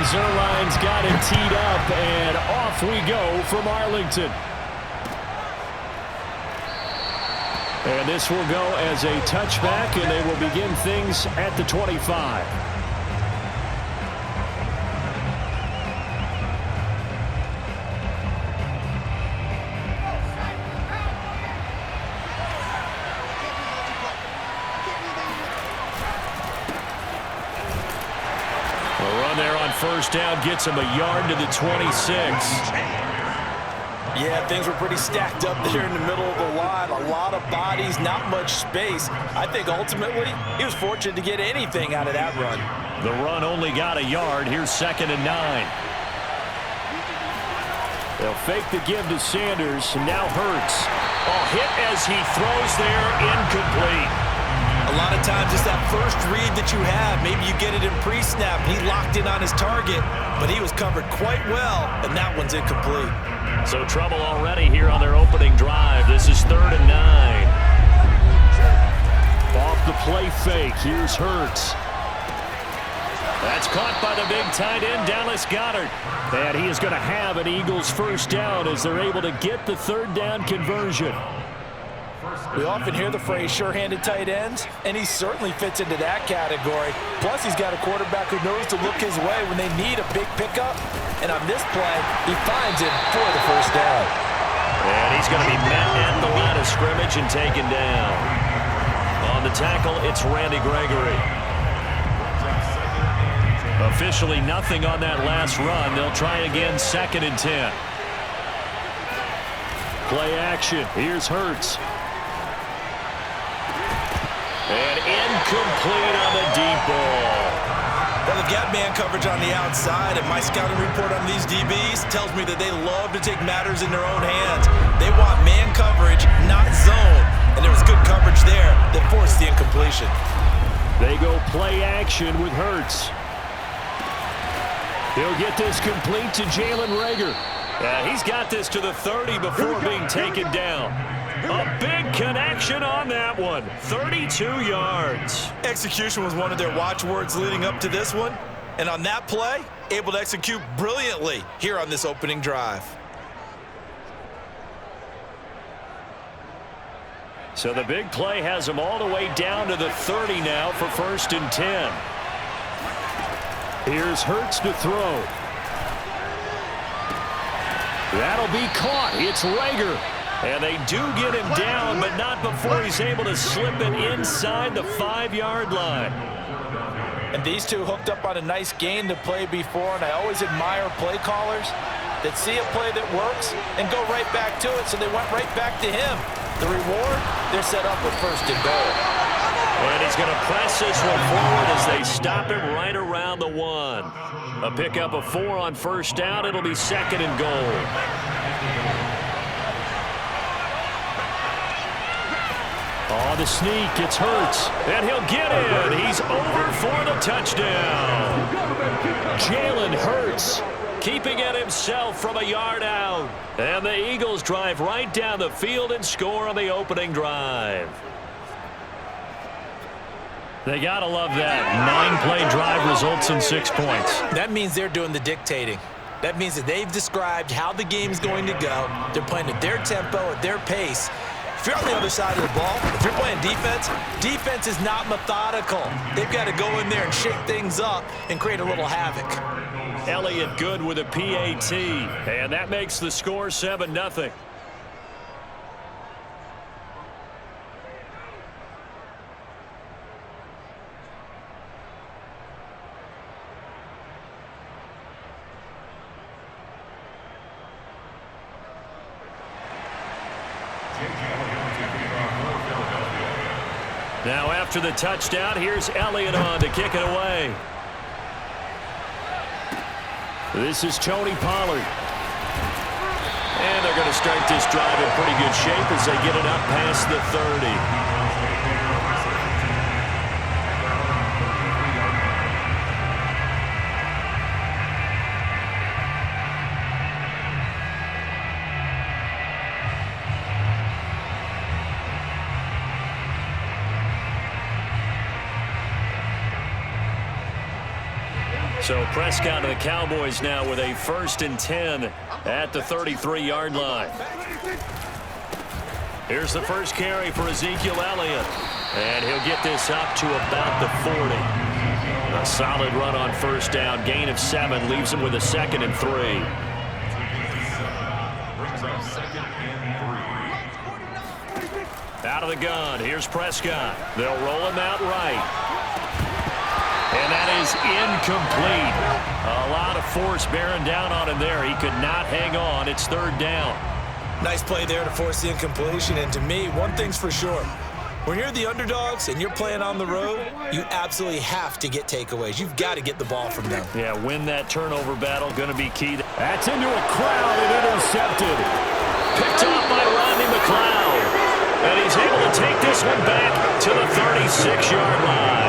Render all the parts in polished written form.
Zerline's got it teed up, and off we go from Arlington. And this will go as a touchback, and they will begin things at the 25. A run there on first down gets him a yard to the 26. Yeah, things were pretty stacked up there in the middle of the line. A lot of bodies, not much space. I think ultimately he was fortunate to get anything out of that run. The run only got a yard. Here's 2nd and 9. They'll fake the give to Sanders. Now Hurts. Oh, hit as he throws there, incomplete. A lot of times it's that first read that you have. Maybe you get it in pre-snap. He locked in on his target, but he was covered quite well, and that one's incomplete. So trouble already here on their opening drive. This is 3rd and 9. Off the play fake. Here's Hurts. That's caught by the big tight end, Dallas Goedert. And he is going to have an Eagles first down as they're able to get the 3rd down conversion. We often hear the phrase sure-handed tight ends, and he certainly fits into that category. Plus, he's got a quarterback who knows to look his way when they need a big pickup. And on this play, he finds it for the first down. And he's going to be met at the line of scrimmage and taken down. On the tackle, it's Randy Gregory. Officially nothing on that last run. They'll try again, 2nd and 10. Play action. Here's Hurts. And incomplete on the deep ball. Well, they've got man coverage on the outside, and my scouting report on these DBs tells me that they love to take matters in their own hands. They want man coverage, not zone. And there was good coverage there that forced the incompletion. They go play action with Hurts. He'll get this complete to Jalen Reagor. He's got this to the 30 before being taken down. A big connection on that one. 32 yards. Execution was one of their watchwords leading up to this one. And on that play, able to execute brilliantly here on this opening drive. So the big play has them all the way down to the 30 now for 1st and 10. Here's Hurts to throw. That'll be caught. It's Reagor. And they do get him down, but not before he's able to slip it inside the 5-yard line. And these two hooked up on a nice game to play before, and I always admire play callers that see a play that works and go right back to it, so they went right back to him. The reward, they're set up with 1st and goal. And he's going to press this one forward as they stop him right around the 1. A pickup of 4 on first down. It'll be 2nd and goal. On the sneak, it's Hurts, and he'll get in. He's over for the touchdown. Jalen Hurts keeping it himself from a yard out. And the Eagles drive right down the field and score on the opening drive. They got to love that. 9-play drive results in 6 points. That means they're doing the dictating. That means that they've described how the game's going to go. They're playing at their tempo, at their pace. If you're on the other side of the ball, if you're playing defense, defense is not methodical. They've got to go in there and shake things up and create a little havoc. Elliott good with a PAT, and that makes the score 7-0. Now after the touchdown, here's Elliott on to kick it away. This is Tony Pollard. And they're going to start this drive in pretty good shape as they get it up past the 30. So Prescott and the Cowboys now with a 1st and 10 at the 33-yard line. Here's the first carry for Ezekiel Elliott. And he'll get this up to about the 40. A solid run on 1st down. Gain of 7 leaves him with a 2nd and 3. Out of the gun. Here's Prescott. They'll roll him out right. And that is incomplete. A lot of force bearing down on him there. He could not hang on. It's 3rd down. Nice play there to force the incompletion. And to me, one thing's for sure. When you're the underdogs and you're playing on the road, you absolutely have to get takeaways. You've got to get the ball from them. Yeah, win that turnover battle. Going to be key. That's into a crowd and intercepted. Picked off by Rodney McLeod. And he's able to take this one back to the 36-yard line.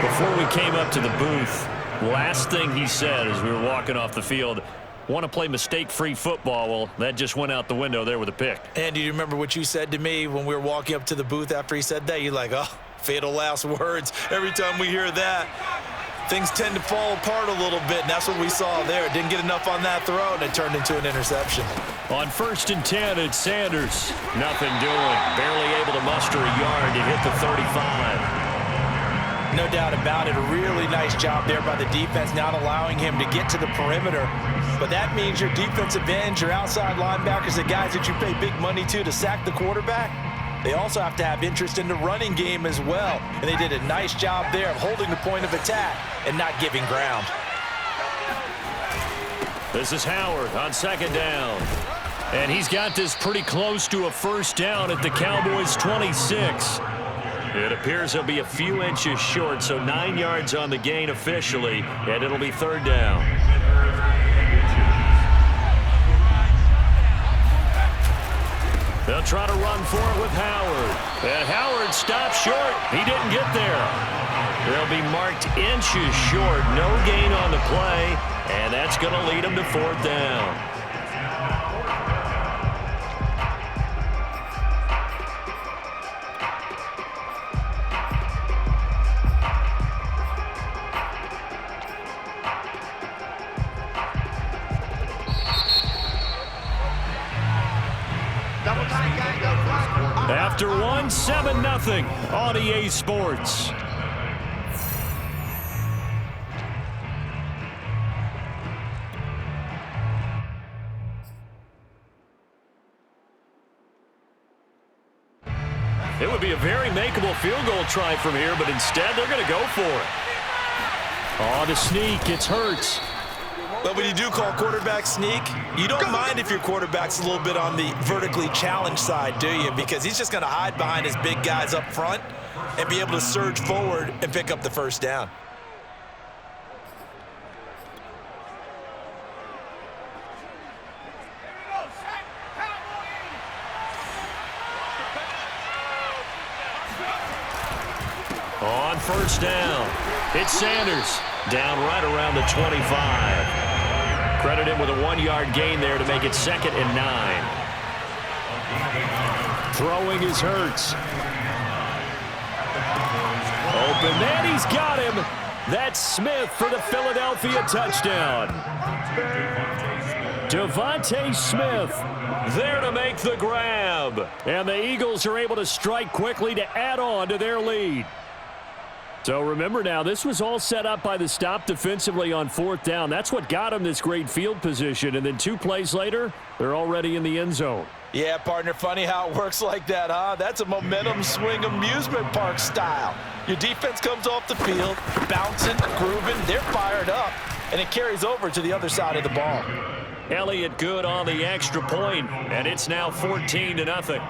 Before we came up to the booth, last thing he said as we were walking off the field, want to play mistake-free football. Well, that just went out the window there with a pick. And do you remember what you said to me when we were walking up to the booth after he said that? You're like, oh, fatal last words. Every time we hear that, things tend to fall apart a little bit, and that's what we saw there. Didn't get enough on that throw, and it turned into an interception. On 1st and 10, it's Sanders. Nothing doing. Barely able to muster a yard to hit the 35. No doubt about it. A really nice job there by the defense, not allowing him to get to the perimeter. But that means your defensive ends, your outside linebackers, the guys that you pay big money to sack the quarterback, they also have to have interest in the running game as well. And they did a nice job there of holding the point of attack and not giving ground. This is Howard on 2nd down. And he's got this pretty close to a 1st down at the Cowboys' 26. It appears he'll be a few inches short, so 9 yards on the gain officially, and it'll be 3rd down. They'll try to run for it with Howard. And Howard stopped short. He didn't get there. They'll be marked inches short. No gain on the play, and that's going to lead them to 4th down. After one, 7-0 on EA Sports. It would be a very makeable field goal try from here, but instead they're going to go for it. Oh, the sneak. It's Hurts. But when you do call quarterback sneak, you don't mind if your quarterback's a little bit on the vertically challenged side, do you? Because he's just going to hide behind his big guys up front and be able to surge forward and pick up the 1st down. On 1st down, it's Sanders down right around the 25. Credit him with a 1-yard gain there to make it 2nd and 9. Throwing is Hurts. Open man, he's got him. That's Smith for the Philadelphia touchdown. Devontae Smith there to make the grab. And the Eagles are able to strike quickly to add on to their lead. So remember now, this was all set up by the stop defensively on 4th down. That's what got them this great field position. And then 2 plays later, they're already in the end zone. Yeah, partner, funny how it works like that, huh? That's a momentum swing amusement park style. Your defense comes off the field, bouncing, grooving, they're fired up, and it carries over to the other side of the ball. Elliott good on the extra point, and it's now 14-0.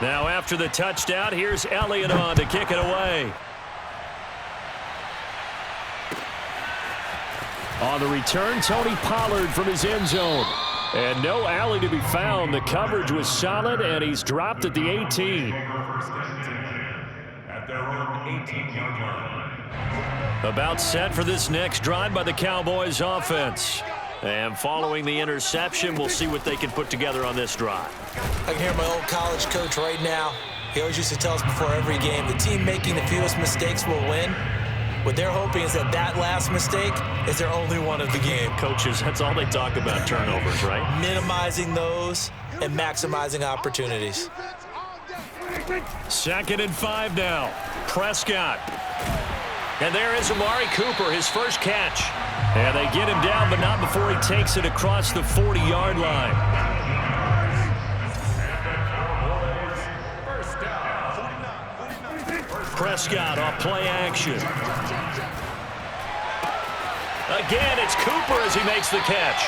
Now after the touchdown, here's Elliott on to kick it away. On the return, Tony Pollard from his end zone. And no alley to be found. The coverage was solid, and he's dropped at the 18. At their own 18-yard line. About set for this next drive by the Cowboys offense. And following the interception, we'll see what they can put together on this drive. I can hear my old college coach right now. He always used to tell us before every game, the team making the fewest mistakes will win. What they're hoping is that last mistake is their only one of the game. Coaches, that's all they talk about, turnovers, right? Minimizing those and maximizing opportunities. 2nd and 5 now. Prescott. And there is Amari Cooper, his first catch. And they get him down, but not before he takes it across the 40-yard line. Prescott off play action. Again, it's Cooper as he makes the catch.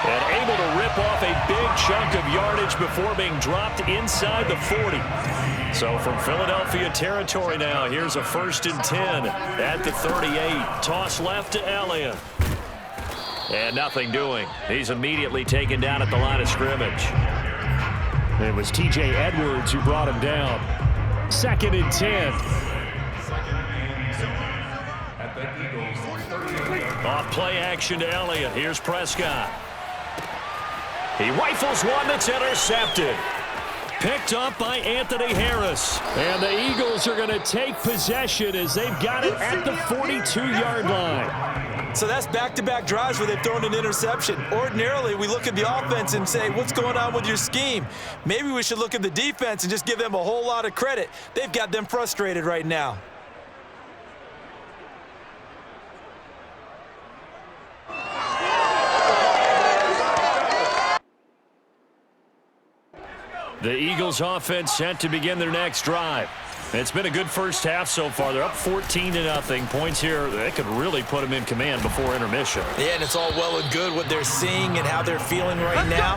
And able to rip off a big chunk of yardage before being dropped inside the 40. So from Philadelphia territory now, here's a 1st and 10 at the 38. Toss left to Elliott. And nothing doing. He's immediately taken down at the line of scrimmage. It was T.J. Edwards who brought him down. 2nd and 10. Off play action to Elliott. Here's Prescott. He rifles one that's intercepted. Picked up by Anthony Harris. And the Eagles are going to take possession as they've got it at the 42-yard line. So that's back-to-back drives where they've thrown an interception. Ordinarily, we look at the offense and say, what's going on with your scheme? Maybe we should look at the defense and just give them a whole lot of credit. They've got them frustrated right now. The Eagles offense set to begin their next drive. It's been a good first half so far. They're up 14-0. Points here, they could really put them in command before intermission. Yeah, and it's all well and good what they're seeing and how they're feeling right now.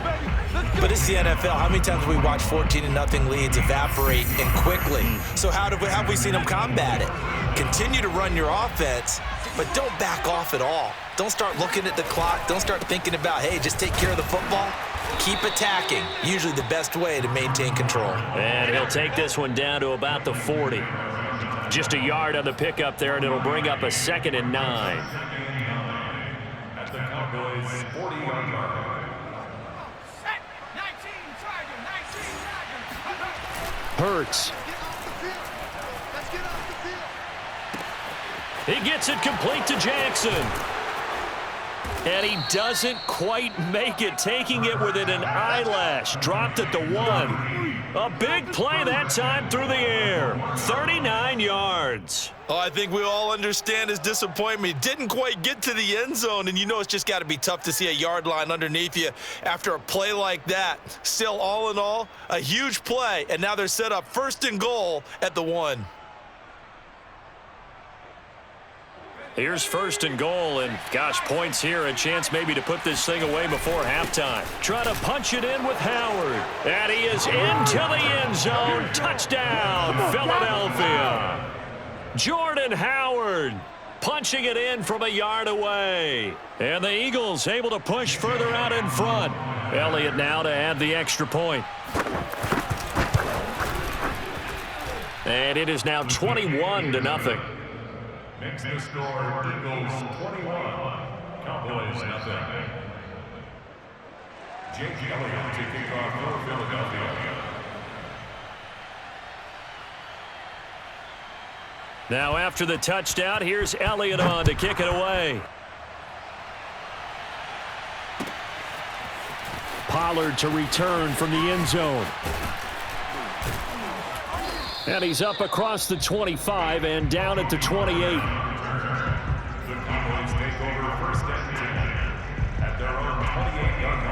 But it's the NFL. How many times have we watched 14-0 leads evaporate and quickly? So how have we seen them combat it? Continue to run your offense, but don't back off at all. Don't start looking at the clock. Don't start thinking about, hey, just take care of the football. Keep attacking. Usually the best way to maintain control. And he'll take this one down to about the 40. Just a yard on the pickup there, and it'll bring up a 2nd and 9. At the Cowboys' 40-yard line. Hurts. He gets it complete to Jackson. And he doesn't quite make it, taking it within an eyelash. Dropped at the 1. A big play that time through the air. 39 yards. Oh, I think we all understand his disappointment. He didn't quite get to the end zone, and you know it's just got to be tough to see a yard line underneath you after a play like that. Still, all in all, a huge play, and now they're set up 1st and goal at the 1. Here's 1st and goal, and gosh, points here, a chance maybe to put this thing away before halftime. Try to punch it in with Howard, and he is into the end zone. Touchdown, Philadelphia. Jordan Howard punching it in from a yard away. And the Eagles able to push further out in front. Elliott now to add the extra point. And it is now 21-0. Makes the score Eagles 21, Cowboys nothing. Jake Elliott to kick off for Philadelphia. Now after the touchdown, here's Elliott on to kick it away. Pollard to return from the end zone. And he's up across the 25 and down at the 28. The Cowboys take over 1st and 10 at their own 28-yard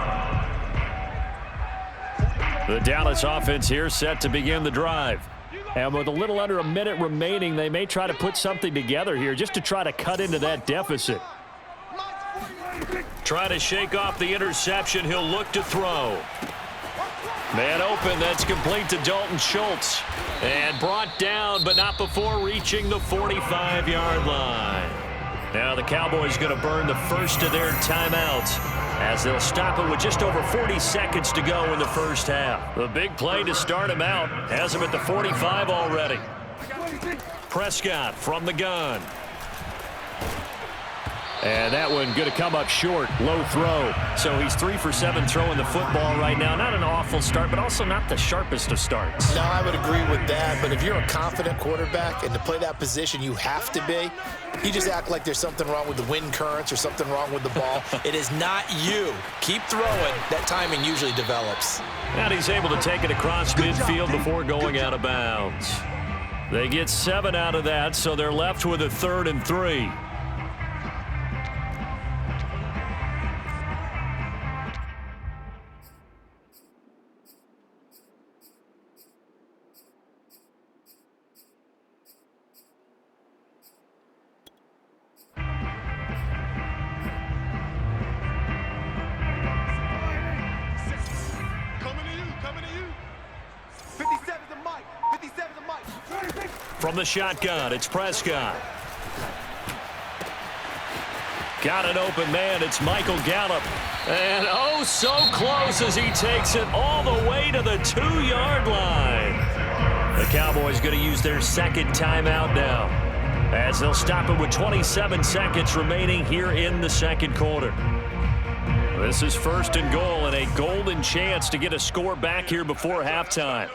line. The Dallas offense here set to begin the drive. And with a little under a minute remaining, they may try to put something together here just to try to cut into that deficit. Try to shake off the interception. He'll look to throw. Man open, that's complete to Dalton Schultz. And brought down, but not before reaching the 45-yard line. Now the Cowboys going to burn the first of their timeouts as they'll stop it with just over 40 seconds to go in the first half. The big play to start him out has him at the 45 already. Prescott from the gun. And that one going to come up short, low throw. So he's 3 for 7 throwing the football right now. Not an awful start, but also not the sharpest of starts. No, I would agree with that. But if you're a confident quarterback and to play that position, you have to be. You just act like there's something wrong with the wind currents or something wrong with the ball. It is not you. Keep throwing. That timing usually develops. And he's able to take it across midfield before going out of bounds. They get 7 out of that, so they're left with a 3rd and 3. From the shotgun, it's Prescott. Got an open man, it's Michael Gallup. And oh, so close as he takes it all the way to the 2-yard line. The Cowboys going to use their second timeout now, as they'll stop it with 27 seconds remaining here in the second quarter. This is 1st and goal and a golden chance to get a score back here before halftime.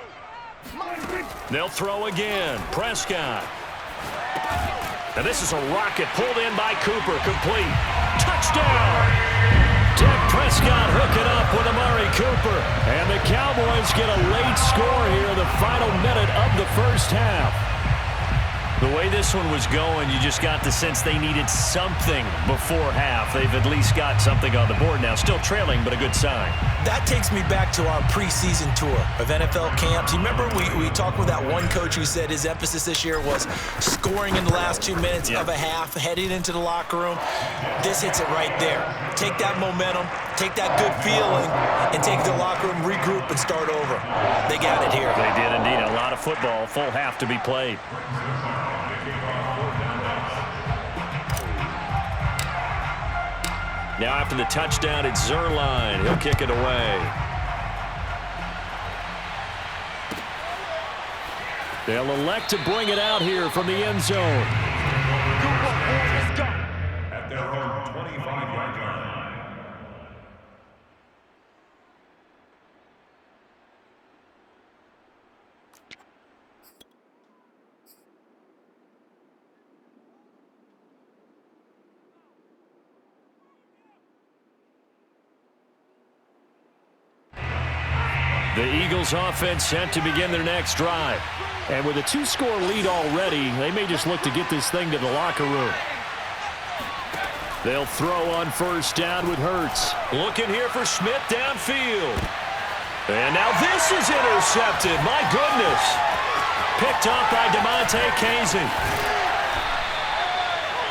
They'll throw again. Prescott. And this is a rocket pulled in by Cooper. Complete. Touchdown! Dak Prescott hooking up with Amari Cooper. And the Cowboys get a late score here in the final minute of the first half. The way this one was going, you just got the sense they needed something before half. They've at least got something on the board now. Still trailing, but a good sign. That takes me back to our preseason tour of NFL camps. You remember we talked with that one coach who said his emphasis this year was scoring in the last 2 minutes of a half, heading into the locker room. This hits it right there. Take that momentum, take that good feeling, and take the locker room, regroup, and start over. They got it here. They did indeed. A lot of football, full half to be played. Now after the touchdown, it's Zerline. He'll kick it away. They'll elect to bring it out here from the end zone. At their own 25-yard line. The Eagles offense set to begin their next drive. And with a 2-score lead already, they may just look to get this thing to the locker room. They'll throw on 1st down with Hurts. Looking here for Smith downfield. And now this is intercepted. My goodness. Picked up by DeMonte Casey.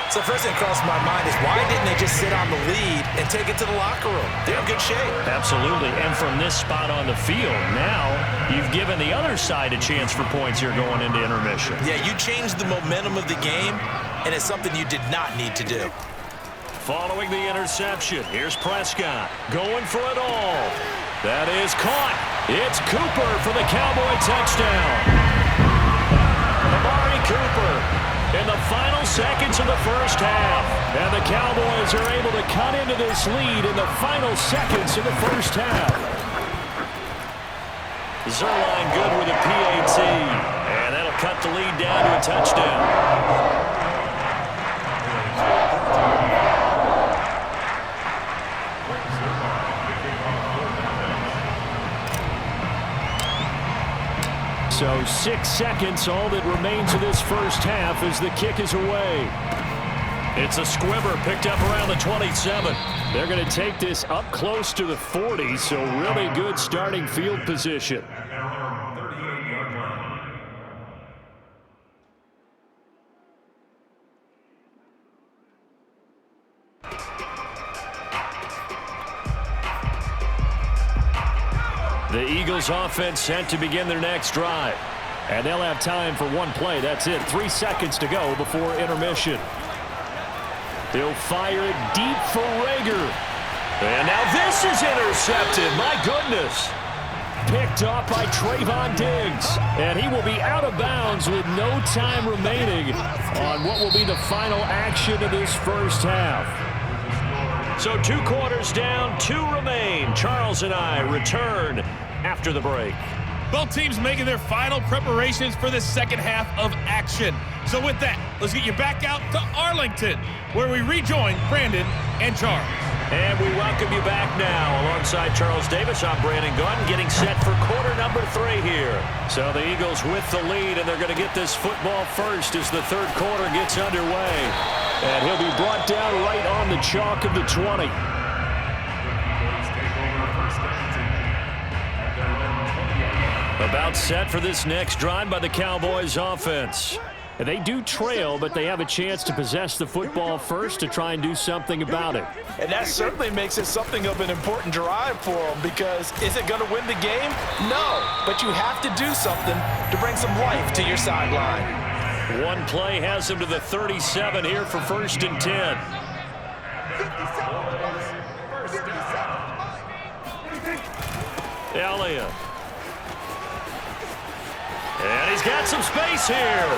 So first thing that crossed my mind is why didn't they just sit on the lead and take it to the locker room? They're in good shape. Absolutely. And from this spot on the field, now you've given the other side a chance for points here going into intermission. Yeah, you changed the momentum of the game, and it's something you did not need to do. Following the interception, here's Prescott going for it all. That is caught. It's Cooper for the Cowboy touchdown. Amari Cooper in the final seconds of the first half. And the Cowboys are able to cut into this lead in the final seconds of the first half. Zerline good with a PAT. And that'll cut the lead down to a touchdown. So 6 seconds, all that remains of this first half as the kick is away. It's a squibber picked up around the 27. They're going to take this up close to the 40, so really good starting field position. The Eagles offense set to begin their next drive. And they'll have time for one play. That's it. 3 seconds to go before intermission. He'll fire it deep for Rager. And now this is intercepted. My goodness. Picked off by Trayvon Diggs. And he will be out of bounds with no time remaining on what will be the final action of this first half. So 2 quarters down, 2 remain. Charles and I return after the break. Both teams making their final preparations for the second half of action. So with that, let's get you back out to Arlington, where we rejoin Brandon and Charles. And we welcome you back now. Alongside Charles Davis, I'm Brandon Gunn, getting set for quarter number 3 here. So the Eagles with the lead, and they're going to get this football first as the third quarter gets underway. And he'll be brought down right on the chalk of the 20. About set for this next drive by the Cowboys offense. They do trail, but they have a chance to possess the football first to try and do something about it. And that certainly makes it something of an important drive for them, because is it going to win the game? No, but you have to do something to bring some life to your sideline. One play has him to the 37 here for 1st and 10. Elliott. And he's got some space here.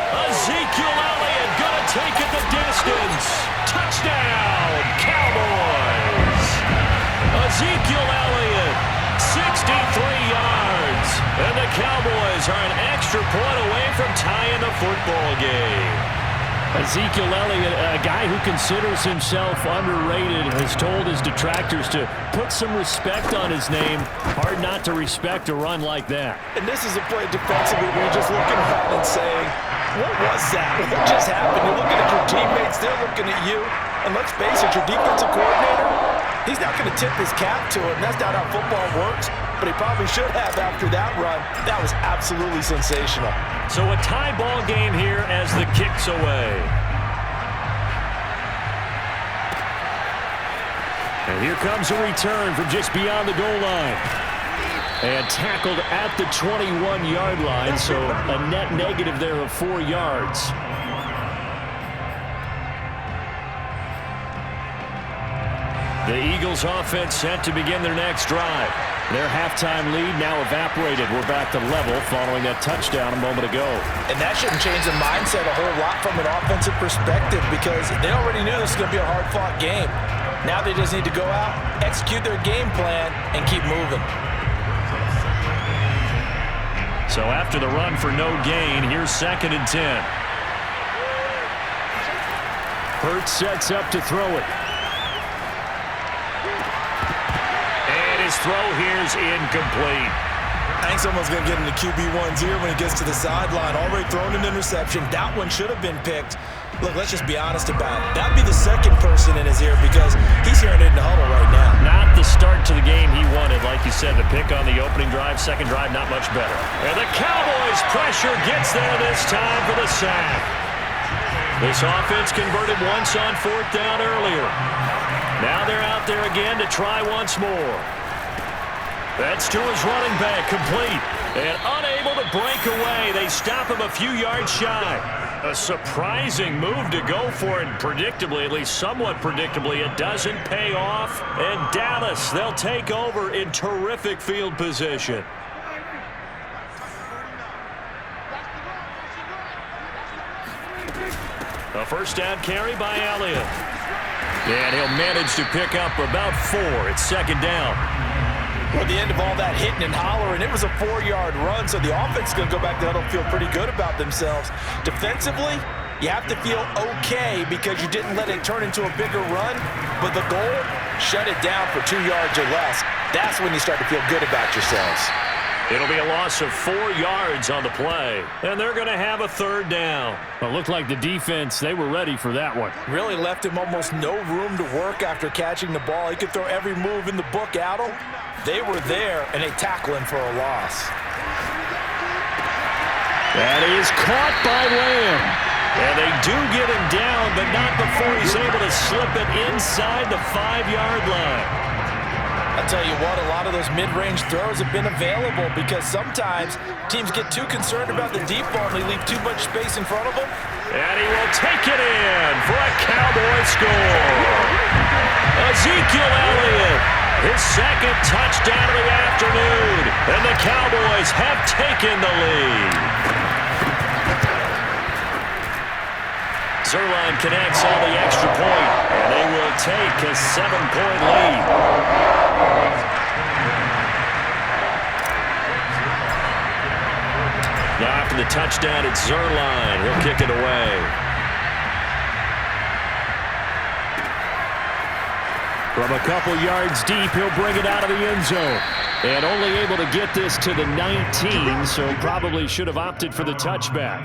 Ezekiel Elliott gonna take it the distance. Touchdown, Cowboys. Ezekiel Elliott, 63 yards. And the Cowboys are an extra point away from tying the football game. Ezekiel Elliott, a guy who considers himself underrated, has told his detractors to put some respect on his name. Hard not to respect a run like that. And this is a play defensively where you're just looking around and saying, what was that? What just happened? You're looking at your teammates, they're looking at you. And let's face it, your defensive coordinator, he's not going to tip his cap to it. And that's not how football works. But he probably should have after that run. That was absolutely sensational. So a tie ball game here as the kick's away. And here comes a return from just beyond the goal line. And tackled at the 21-yard line, so a net negative there of 4 yards. The Eagles offense set to begin their next drive. Their halftime lead now evaporated. We're back to level following that touchdown a moment ago. And that shouldn't change the mindset a whole lot from an offensive perspective, because they already knew this was going to be a hard-fought game. Now they just need to go out, execute their game plan, and keep moving. So after the run for no gain, here's 2nd and 10. Hurts sets up to throw it. His throw here's incomplete. I think someone's going to get into QB1's ear when he gets to the sideline. Already thrown an interception. That one should have been picked. Look, let's just be honest about it. That'd be the second person in his ear, because he's hearing it in the huddle right now. Not the start to the game he wanted. Like you said, the pick on the opening drive, second drive, not much better. And the Cowboys' pressure gets there this time for the sack. This offense converted once on 4th down earlier. Now they're out there again to try once more. That's to his running back, complete. And unable to break away. They stop him a few yards shy. A surprising move to go for it. Predictably, at least somewhat predictably, it doesn't pay off. And Dallas, they'll take over in terrific field position. A first down carry by Elliott. And he'll manage to pick up about 4. It's 2nd down. Well, at the end of all that hitting and hollering, it was a 4-yard run, so the offense is going to go back to huddle and feel pretty good about themselves. Defensively, you have to feel okay because you didn't let it turn into a bigger run, but the goal, shut it down for 2 yards or less. That's when you start to feel good about yourselves. It'll be a loss of 4 yards on the play, and they're going to have a 3rd down. It looked like the defense, they were ready for that one. Really left him almost no room to work after catching the ball. He could throw every move in the book at him. They were there, and they tackle him for a loss. That is caught by Lamb. And they do get him down, but not before he's able to slip it inside the 5-yard line. I'll tell you what, a lot of those mid-range throws have been available because sometimes teams get too concerned about the deep ball and they leave too much space in front of them. And he will take it in for a Cowboy score. Ezekiel Elliott, his second touchdown of the afternoon. And the Cowboys have taken the lead. Zerline connects on the extra point, and they will take a 7-point lead. Now after the touchdown, it's Zerline. He'll kick it away. From a couple yards deep, he'll bring it out of the end zone. And only able to get this to the 19, so probably should have opted for the touchback.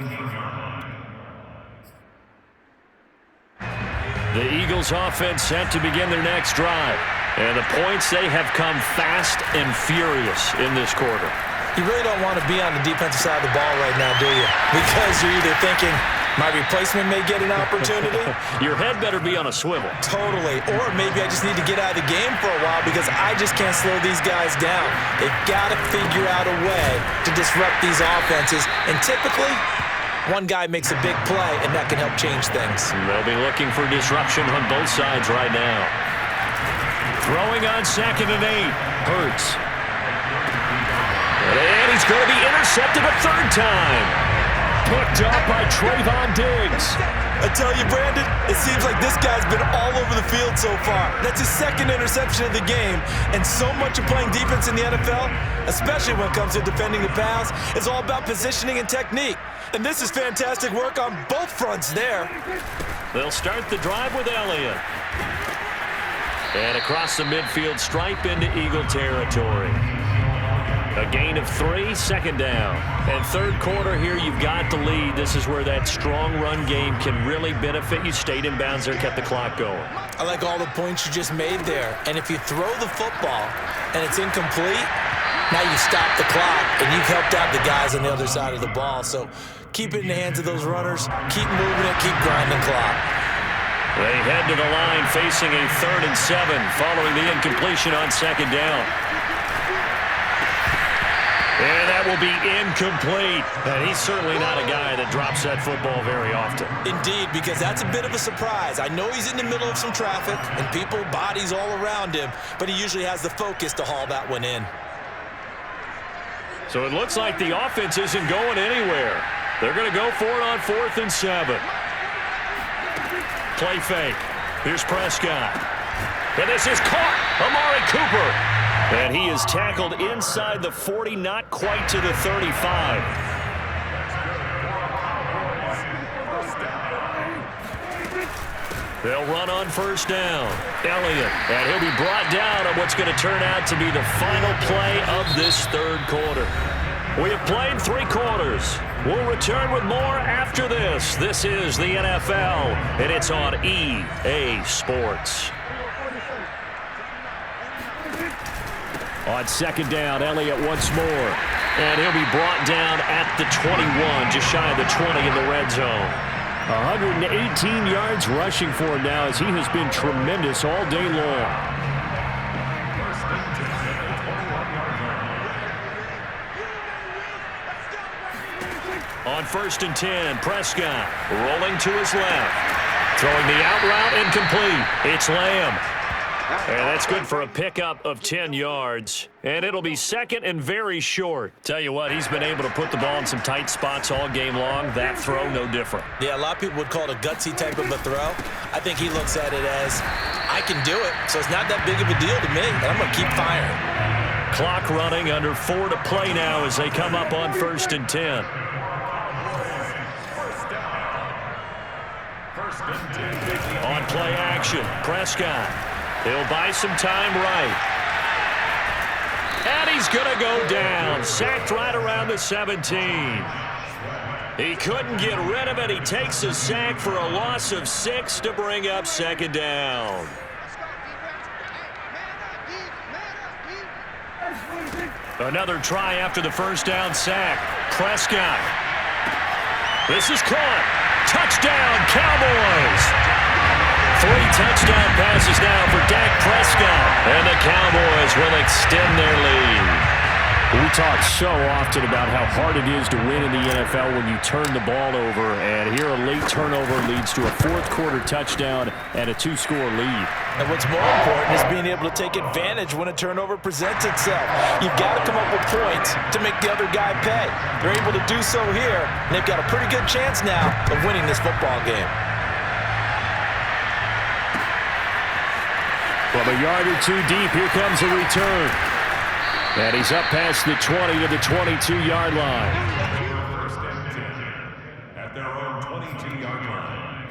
The Eagles offense set to begin their next drive. And the points, they have come fast and furious in this quarter. You really don't want to be on the defensive side of the ball right now, do you? Because you're either thinking, my replacement may get an opportunity. Your head better be on a swivel. Totally. Or maybe I just need to get out of the game for a while because I just can't slow these guys down. They've got to figure out a way to disrupt these offenses. And typically, one guy makes a big play, and that can help change things. They'll be looking for disruption on both sides right now. Throwing on 2nd and 8. Hurts. And he's going to be intercepted a third time. Picked up by Trayvon Diggs. I tell you, Brandon, it seems like this guy's been all over the field so far. That's his second interception of the game. And so much of playing defense in the NFL, especially when it comes to defending the pass, is all about positioning and technique. And this is fantastic work on both fronts there. They'll start the drive with Elliott. And across the midfield stripe into Eagle territory. A gain of 3, 2nd down. And third quarter here, you've got the lead. This is where that strong run game can really benefit you. Stayed in bounds there, kept the clock going. I like all the points you just made there. And if you throw the football and it's incomplete, now you stop the clock and you've helped out the guys on the other side of the ball. So keep it in the hands of those runners. Keep moving it. Keep grinding clock. They head to the line facing a 3rd and 7 following the incompletion on 2nd down. And that will be incomplete. And he's certainly not a guy that drops that football very often. Indeed, because that's a bit of a surprise. I know he's in the middle of some traffic and people, bodies all around him, but he usually has the focus to haul that one in. So it looks like the offense isn't going anywhere. They're going to go for it on 4th and 7. Play fake. Here's Prescott. And this is caught. Amari Cooper. And he is tackled inside the 40, not quite to the 35. They'll run on 1st down. Elliott, and he'll be brought down on what's going to turn out to be the final play of this third quarter. We have played 3 quarters. We'll return with more after this. This is the NFL, and it's on EA Sports. On 2nd down, Elliott once more. And he'll be brought down at the 21, just shy of the 20 in the red zone. 118 yards rushing for him now as he has been tremendous all day long. On 1st and 10, Prescott rolling to his left. Throwing the out route incomplete. It's Lamb. And that's good for a pickup of 10 yards. And it'll be 2nd and very short. Tell you what, he's been able to put the ball in some tight spots all game long. That throw, no different. Yeah, a lot of people would call it a gutsy type of a throw. I think he looks at it as, I can do it, so it's not that big of a deal to me, and I'm going to keep firing. Clock running, under 4 to play now as they come up on 1st and 10. On play action, Prescott. He'll buy some time right. And he's going to go down. Sacked right around the 17. He couldn't get rid of it. He takes a sack for a loss of 6 to bring up 2nd down. Another try after the 1st down sack. Prescott. This is caught. Touchdown, Cowboys. 3 touchdown passes now for Dak Prescott. And the Cowboys will extend their lead. We talk so often about how hard it is to win in the NFL when you turn the ball over, and here a late turnover leads to a fourth-quarter touchdown and a two-score lead. And what's more important is being able to take advantage when a turnover presents itself. You've got to come up with points to make the other guy pay. They're able to do so here, and they've got a pretty good chance now of winning this football game. From a yard or two deep, here comes a return. And he's up past the 20 to the 22-yard line. First and 10 at their own 22-yard line.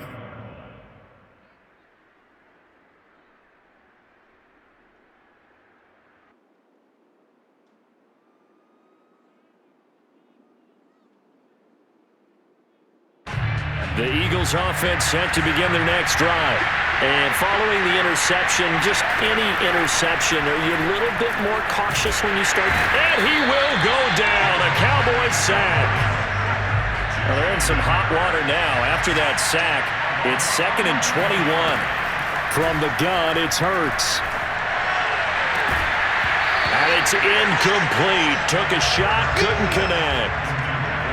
The Eagles offense set to begin their next drive. And following the interception, just any interception, are you a little bit more cautious when you start? And he will go down, a Cowboys sack. Well, they're in some hot water now. After that sack, it's 2nd and 21. From the gun, it's Hurts. And it's incomplete. Took a shot, couldn't connect.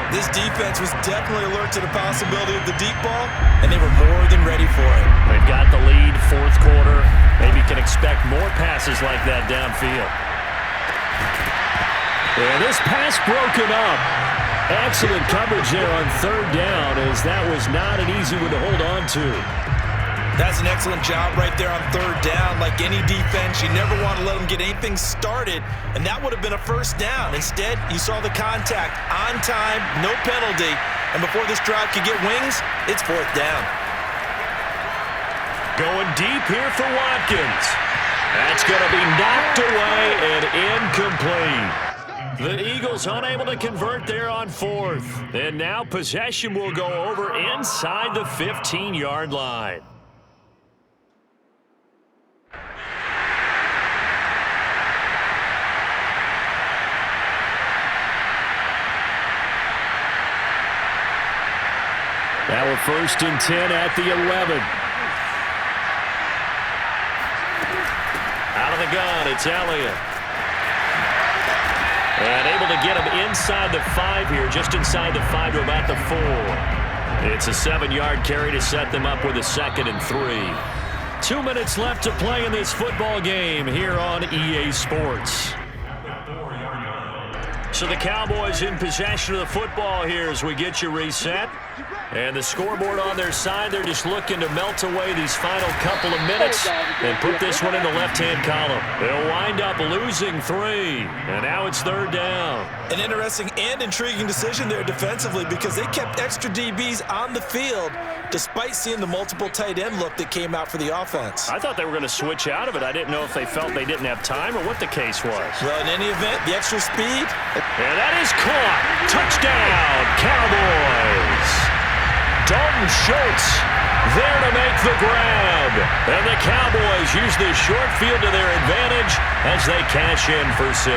This defense was definitely alert to the possibility of the deep ball, and they were more than ready for it. They've got the lead, fourth quarter. Maybe can expect more passes like that downfield. And this pass broken up. Excellent coverage there on third down, as that was not an easy one to hold on to. That's an excellent job right there on third down. Like any defense, you never want to let them get anything started, and that would have been a first down. Instead, you saw the contact on time, no penalty, and before this drive could get wings, it's fourth down. Going deep here for Watkins. That's going to be knocked away and incomplete. The Eagles unable to convert there on fourth. And now possession will go over inside the 15-yard line. Now we're 1st and 10 at the 11. Out of the gun, it's Elliott. And able to get him inside the 5 here, just inside the 5 to about the 4. It's a 7-yard carry to set them up with a 2nd and 3. 2 minutes left to play in this football game here on EA Sports. So the Cowboys in possession of the football here as we get you reset. And the scoreboard on their side, they're just looking to melt away these final couple of minutes and put this one in the left-hand column. They'll wind up losing 3, and now it's third down. An interesting and intriguing decision there defensively because they kept extra DBs on the field despite seeing the multiple tight end look that came out for the offense. I thought they were going to switch out of it. I didn't know if they felt they didn't have time or what the case was. Well, in any event, the extra speed. And that is caught. Touchdown, Cowboys. Dalton Schultz there to make the grab. And the Cowboys use this short field to their advantage as they cash in for 6.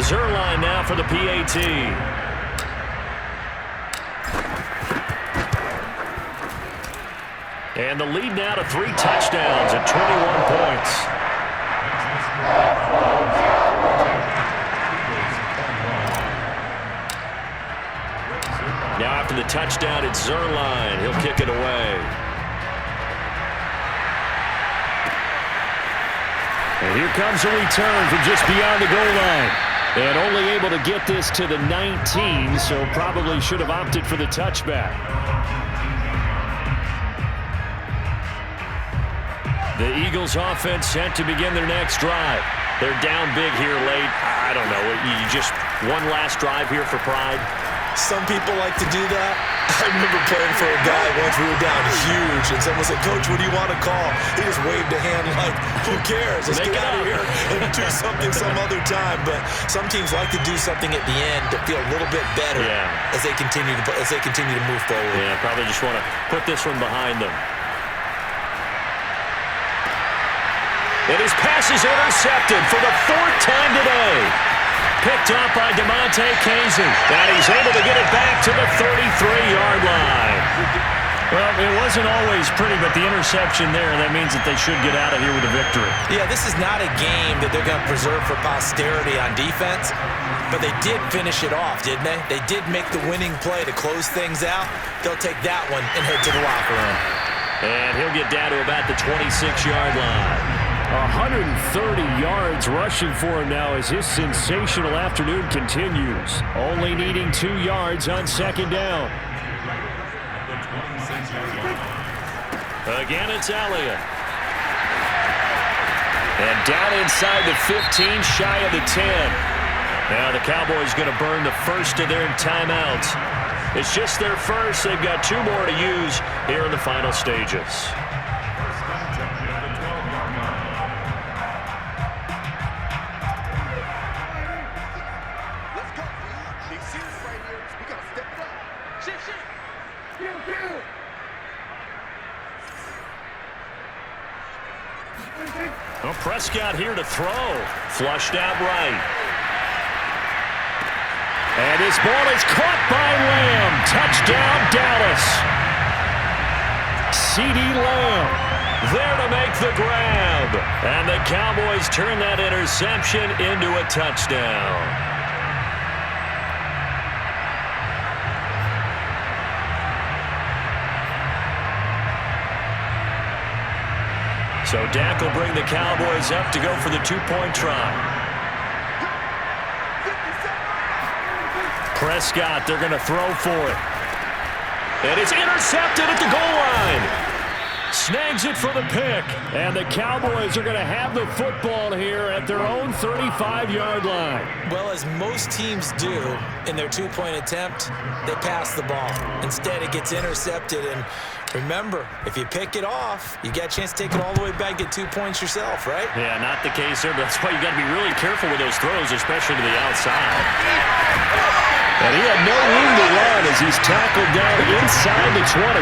Zerline now for the PAT. And the lead now to 3 touchdowns at 21 points. Now after the touchdown, it's Zerline. He'll kick it away. And here comes a return from just beyond the goal line. And only able to get this to the 19, so probably should have opted for the touchback. The Eagles offense set to begin their next drive. They're down big here late. I don't know. You just one last drive here for pride. Some people like to do that. I remember playing for a guy once. We were down huge, and someone said, "Coach, what do you want to call?" He just waved a hand like, "Who cares? Let's get out of here and do something some other time." But some teams like to do something at the end to feel a little bit better as they continue to move forward. Yeah, probably just want to put this one behind them. And his pass is intercepted for the 4th time today. Picked up by DeMonte Casey. And he's able to get it back to the 33-yard line. Well, it wasn't always pretty, but the interception there, that means that they should get out of here with a victory. Yeah, this is not a game that they're going to preserve for posterity on defense, but they did finish it off, didn't they? They did make the winning play to close things out. They'll take that one and head to the locker room. And he'll get down to about the 26-yard line. 130 yards rushing for him now as his sensational afternoon continues. Only needing 2 yards on second down. Again, it's Elliott. And down inside the 15, shy of the 10. Now the Cowboys going to burn the first of their timeouts. It's just their first. They've got 2 more to use here in the final stages. Well, Prescott here to throw. Flushed out right. And his ball is caught by Lamb. Touchdown, Dallas. CeeDee Lamb there to make the grab. And the Cowboys turn that interception into a touchdown. So Dak will bring the Cowboys up to go for the 2-point try. Prescott, they're going to throw for it. And it's intercepted at the goal line. Snags it for the pick. And the Cowboys are going to have the football here at their own 35-yard line. Well, as most teams do in their 2-point attempt, they pass the ball. Instead, it gets intercepted. And remember, if you pick it off, you get a chance to take it all the way back, get 2 points yourself, right? Yeah, not the case here, but that's why you got to be really careful with those throws, especially to the outside. And he had no room to run as he's tackled down inside the 20.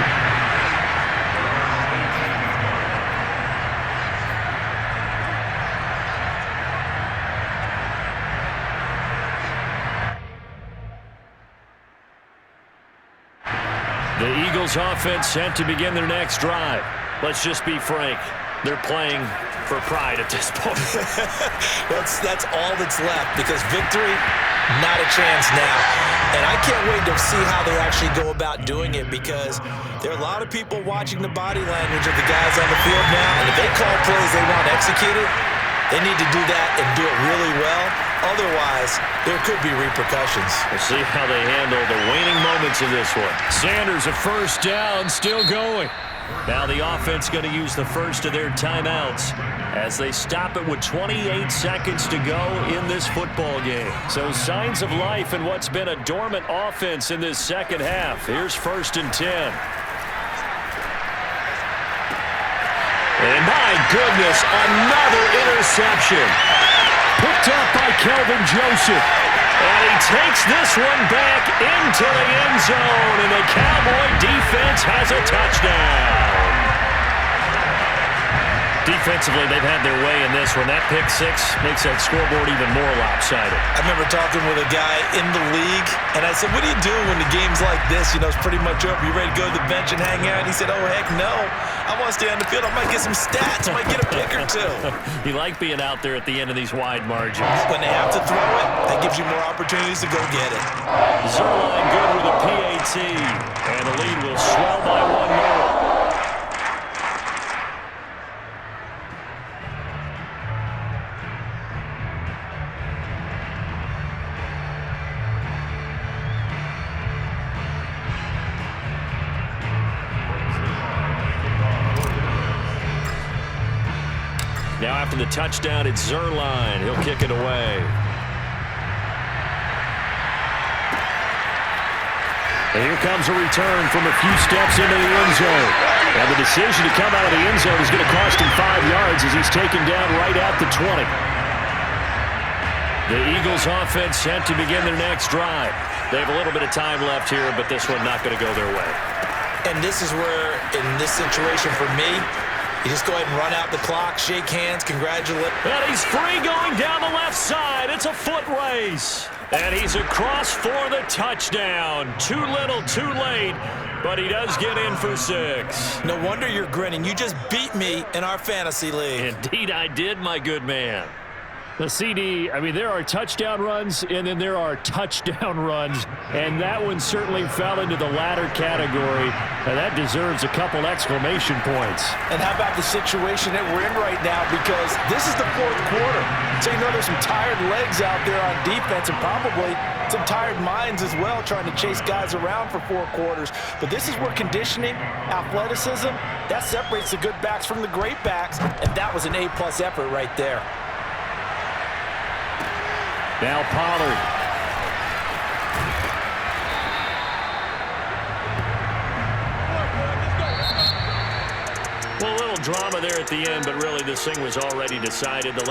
The Eagles offense sent to begin their next drive. Let's just be frank. They're playing for pride at this point. That's all that's left because victory, not a chance now. And I can't wait to see how they actually go about doing it because there are a lot of people watching the body language of the guys on the field now. And if they call plays they want executed, they need to do that and do it really well. Otherwise, there could be repercussions. We'll see how they handle the waning moments of this one. Sanders, a first down, still going. Now the offense going to use the first of their timeouts as they stop it with 28 seconds to go in this football game. So signs of life in what's been a dormant offense in this second half. Here's 1st and 10. And my goodness, another interception. Picked up by Kelvin Joseph. And he takes this one back into the end zone. And the Cowboy defense has a touchdown. Defensively, they've had their way in this one. That pick six makes that scoreboard even more lopsided. I remember talking with a guy in the league, and I said, what do you do when the game's like this? You know, it's pretty much over. You ready to go to the bench and hang out? And he said, oh, heck no. I want to stay on the field. I might get some stats. I might get a pick or two. You like being out there at the end of these wide margins. When they have to throw it, that gives you more opportunities to go get it. Zerline good with a PAT. And the lead will swell by 1 more. Now after the touchdown, it's Zerline. He'll kick it away. And here comes a return from a few steps into the end zone. And the decision to come out of the end zone is going to cost him 5 yards as he's taken down right at the 20. The Eagles offense sent to begin their next drive. They have a little bit of time left here, but this one not going to go their way. And this is where, in this situation for me, you just go ahead and run out the clock, shake hands, congratulate. And he's free going down the left side. It's It's a foot race. And he's across for the touchdown. Too little, too late. But he does get in for 6. No wonder you're grinning. You just beat me in our fantasy league. Indeed I did, my good man. The CD, I mean, there are touchdown runs, and then there are touchdown runs, and that one certainly fell into the latter category, and that deserves a couple exclamation points. And how about the situation that we're in right now, because this is the 4th quarter. So you know there's some tired legs out there on defense and probably some tired minds as well trying to chase guys around for 4 quarters. But this is where conditioning, athleticism, that separates the good backs from the great backs, and that was an A-plus effort right there. Now Pollard. Well, a little drama there at the end, but really this thing was already decided.